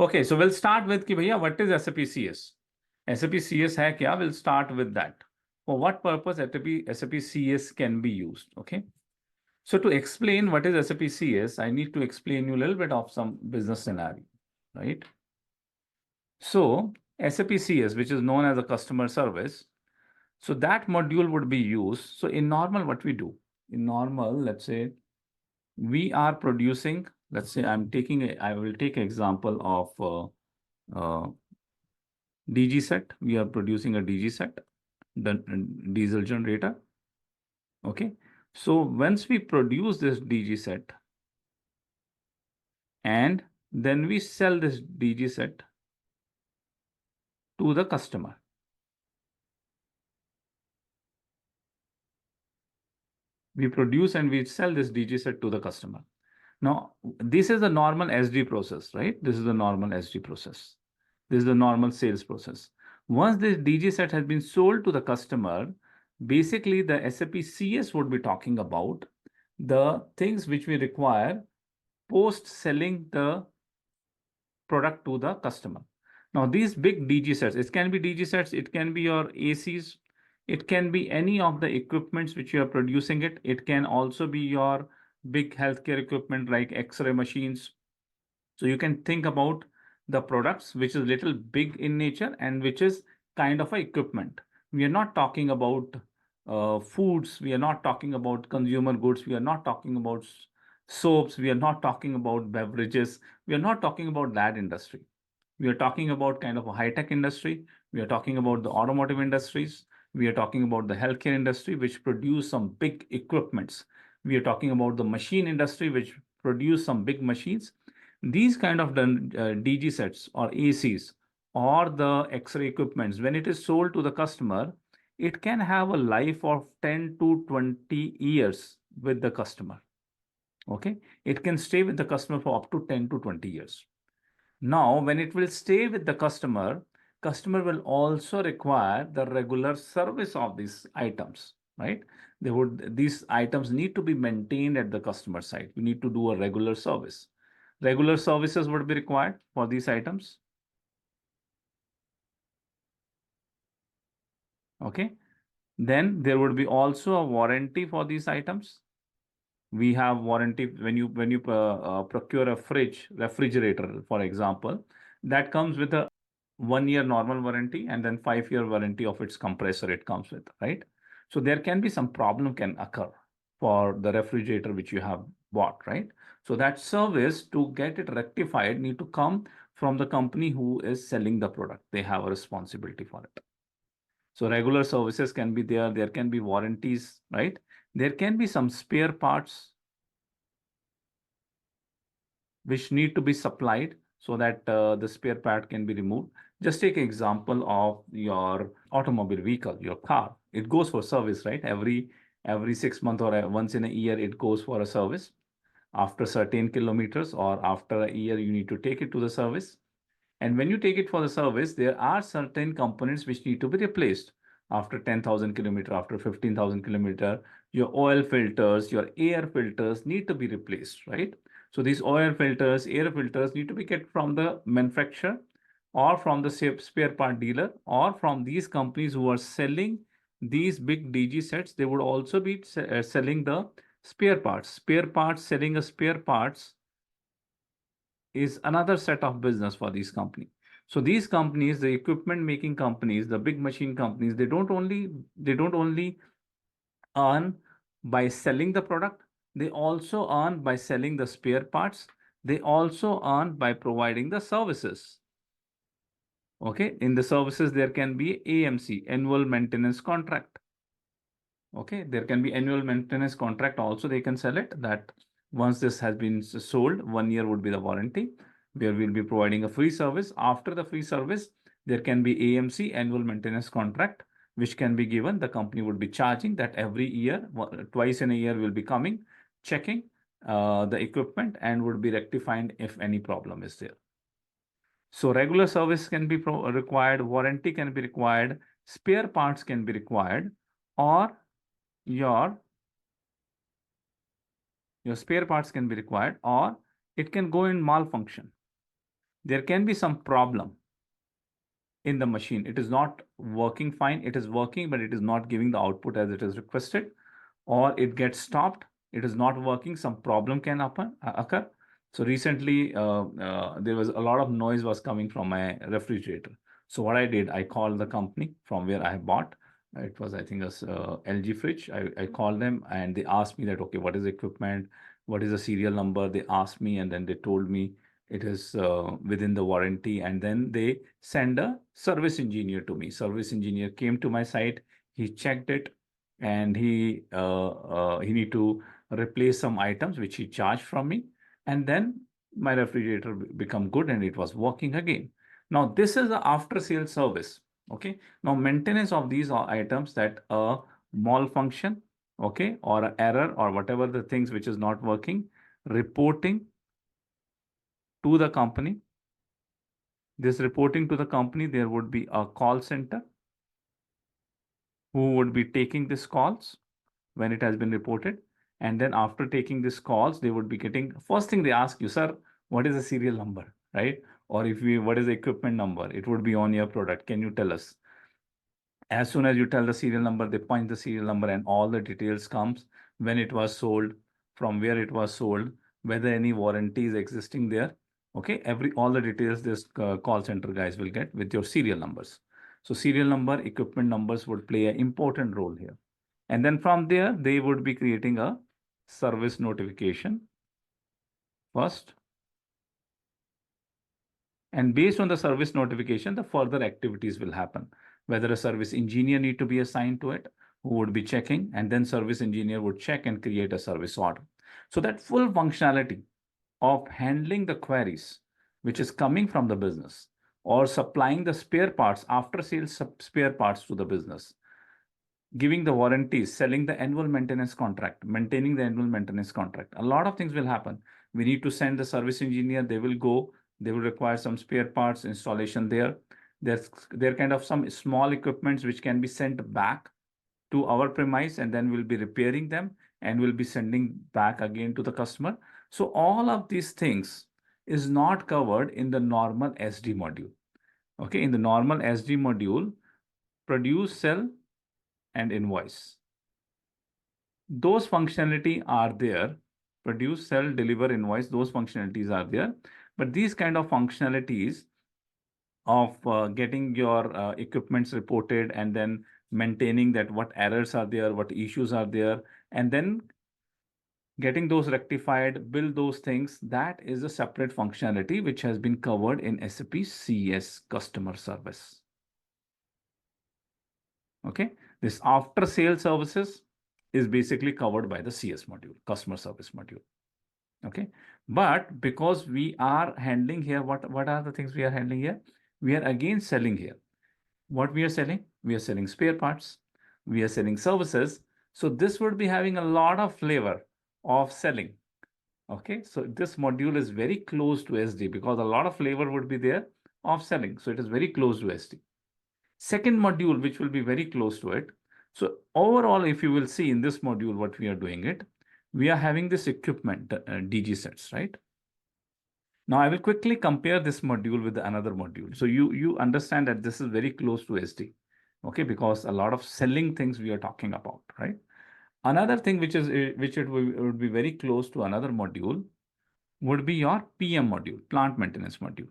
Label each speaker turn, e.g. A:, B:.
A: Okay, so we'll start with कि भैया what is SAP CS? SAP CS है क्या? We'll start with that. For what purpose SAP CS can be used? Okay. So to explain what is SAP CS, I need to explain you a little bit of some business scenario, right? So SAP CS, which is known as a customer service, so that module would be used. So in normal, what we do? In normal, let's say we are producing, let's say I will take an example of DG set. We are producing a DG set, the diesel generator. Okay. So once we produce this DG set and then we sell this DG set to the customer. We produce and we sell this DG set to the customer. Now, this is the normal SD process, right? This is the normal SD process. This is the normal sales process. Once this DG set has been sold to the customer, basically the SAP CS would be talking about the things which we require post selling the product to the customer. Now, these big DG sets, it can be DG sets, it can be your ACs, it can be any of the equipments which you are producing it. It can also be your big healthcare equipment like X-ray machines. So you can think about the products which is little big in nature and which is kind of a equipment. We are not talking about foods. We are not talking about consumer goods. We are not talking about soaps. We are not talking about beverages. We are not talking about that industry. We are talking about kind of a high-tech industry. We are talking about the automotive industries. We are talking about the healthcare industry, which produce some big equipments. We are talking about the machine industry, which produce some big machines. These kind of DG sets or ACs or the X-ray equipments, when it is sold to the customer, it can have a life of 10 to 20 years with the customer. Okay, it can stay with the customer for up to 10 to 20 years. Now, when it will stay with the customer will also require the regular service of these items, right? These items need to be maintained at the customer site. We need to do a regular service. Regular services would be required for these items. Okay. Then there would be also a warranty for these items. We have warranty when you procure a refrigerator, for example, that comes with a 1 year normal warranty and then 5-year warranty of its compressor it comes with, right? So there can be some problem can occur for the refrigerator which you have bought, right? So that service to get it rectified need to come from the company who is selling the product. They have a responsibility for it. So regular services can be there. There can be warranties, right? There can be some spare parts which need to be supplied so that the spare part can be removed. Just take an example of your automobile vehicle, your car. It goes for service, right? Every 6 months or once in a year, it goes for a service. After certain kilometers or after a year, you need to take it to the service. And when you take it for the service, there are certain components which need to be replaced after 10,000 kilometer, after 15,000 kilometer. Your oil filters, your air filters need to be replaced, right? So these oil filters, air filters need to be get from the manufacturer or from the spare part dealer or from these companies who are selling these big DG sets. They would also be selling the spare parts. Spare parts, selling a spare parts is another set of business for these companies. So these companies, the equipment making companies, the big machine companies, they don't only earn by selling the product, they also earn by selling the spare parts. They also earn by providing the services. Okay, in the services, there can be AMC, annual maintenance contract. Okay, there can be annual maintenance contract also. They can sell it that once this has been sold, 1 year would be the warranty, where we'll be providing a free service. After the free service, there can be AMC, annual maintenance contract, which can be given. The company would be charging that every year, twice in a year, will be coming, checking the equipment and would be rectifying if any problem is there. So regular service can be required, warranty can be required, spare parts can be required, or your spare parts can be required, or it can go in malfunction. there can be some problem in the machine. It is not working fine. It is working, but it is not giving the output as it is requested, or it gets stopped. It is not working. Some problem can occur. So recently, there was a lot of noise was coming from my refrigerator. So what I did, I called the company from where I bought. It was, I think, a LG fridge. I called them and they asked me that, okay, what is the equipment? What is the serial number? They asked me and then they told me it is within the warranty. And then they send a service engineer to me. Service engineer came to my site. He checked it and he need to replace some items which he charged from me. And then my refrigerator become good and it was working again. Now, this is the after sale service. Okay. Now, maintenance of these items that a malfunction, okay, or an error or whatever the things which is not working, reporting to the company. This reporting to the company, there would be a call center who would be taking these calls when it has been reported. And then after taking these calls, they would be getting, first thing they ask you, sir, what is the serial number, right? Or what is the equipment number? It would be on your product. Can you tell us? As soon as you tell the serial number, they point the serial number and all the details comes, when it was sold, from where it was sold, whether any warranty is existing there. Okay, all the details this call center guys will get with your serial numbers. So serial number, equipment numbers would play an important role here. And then from there, they would be creating a service notification first. And based on the service notification, the further activities will happen. Whether a service engineer need to be assigned to it, who would be checking, and then service engineer would check and create a service order. So that full functionality of handling the queries, which is coming from the business, or supplying the spare parts, after sales spare parts to the business, giving the warranties, selling the annual maintenance contract, maintaining the annual maintenance contract. A lot of things will happen. We need to send the service engineer. They will go. They will require some spare parts installation there. There kind of some small equipments which can be sent back to our premise, and then we'll be repairing them and we'll be sending back again to the customer. So all of these things is not covered in the normal SD module. Okay, in the normal SD module, produce, sell, and invoice. Those functionality are there. Produce, sell, deliver, invoice, those functionalities are there. But these kind of functionalities of getting your equipments reported and then maintaining that what errors are there, what issues are there, and then getting those rectified, build those things, that is a separate functionality which has been covered in SAP CS Customer Service. Okay, this after sale services is basically covered by the CS module, Customer Service module. Okay, but because we are handling here, what are the things we are handling here? We are again selling here. What we are selling? We are selling spare parts. We are selling services. So this would be having a lot of flavor of selling. Okay, so this module is very close to SD because a lot of flavor would be there of selling. So it is very close to SD. Second module, which will be very close to it. So overall, if you will see in this module, what we are doing it, we are having this equipment, DG sets, right? Now I will quickly compare this module with another module. So you understand that this is very close to SD, okay? Because a lot of selling things we are talking about, right? Another thing which would be very close to another module would be your PM module, plant maintenance module.